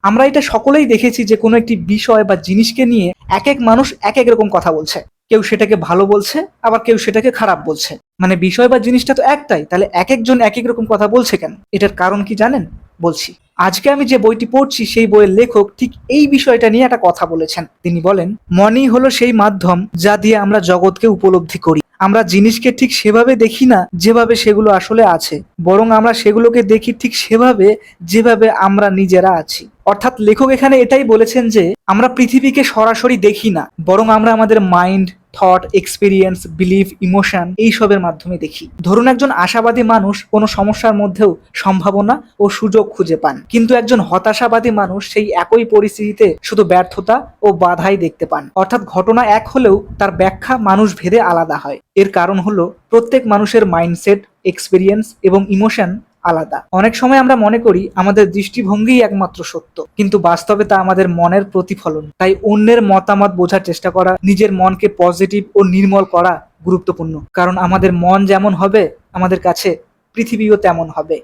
আমরা এটা সকলেই দেখেছি যে কোনো একটি বিষয় বা জিনিসকে নিয়ে এক এক মানুষ এক এক রকম কথা বলছে। কেউ সেটাকে ভালো বলছে, আবার কেউ সেটাকে খারাপ বলছে। মানে বিষয় বা জিনিসটা তো একটাই, তাহলে এক একজন এক এক রকম কথা বলছে কেন? এটার কারণ কি জানেন? বলছি। আজকে আমি যে বইটি পড়ছি সেই বইয়ের লেখক ঠিক এই বিষয়টা নিয়ে একটা কথা বলেছেন। তিনি বলেন, মনই হলো সেই মাধ্যম যা দিয়ে আমরা জগৎকে উপলব্ধি করি। আমরা জিনিসকে ঠিক সেভাবে দেখি না যেভাবে সেগুলো আসলে আছে, বরং আমরা সেগুলোকে দেখি ঠিক সেভাবে যেভাবে আমরা নিজেরা আছি। অর্থাৎ লেখক এখানে এটাই বলেছেন যে আমরা পৃথিবীকে সরাসরি দেখি না, বরং আমরা আমাদের mind, thought, experience, belief, emotion এইসবের মাধ্যমে দেখি। ধরুন একজন আশাবাদী মানুষ কোনো সমস্যার মধ্যেও সম্ভাবনা ও সুযোগ খুঁজে পান, কিন্তু একজন হতাশাবাদী মানুষ সেই একই পরিস্থিতিতে শুধু ব্যর্থতা ও বাধাই দেখতে পান। অর্থাৎ ঘটনা এক হলেও তার ব্যাখ্যা মানুষ ভেদে আলাদা হয়। এর কারণ হলো প্রত্যেক মানুষের মাইন্ডসেট, এক্সপিরিয়েন্স এবং ইমোশন আলাদা। অনেক সময় আমরা মনে করি আমাদের দৃষ্টিভঙ্গিই একমাত্র সত্য, কিন্তু বাস্তবে তা আমাদের মনের প্রতিফলন। তাই অন্যের মতামত বোঝার চেষ্টা করা, নিজের মনকে পজিটিভ ও নির্মল করা গুরুত্বপূর্ণ। কারণ আমাদের মন যেমন হবে, আমাদের কাছে পৃথিবীও তেমন হবে।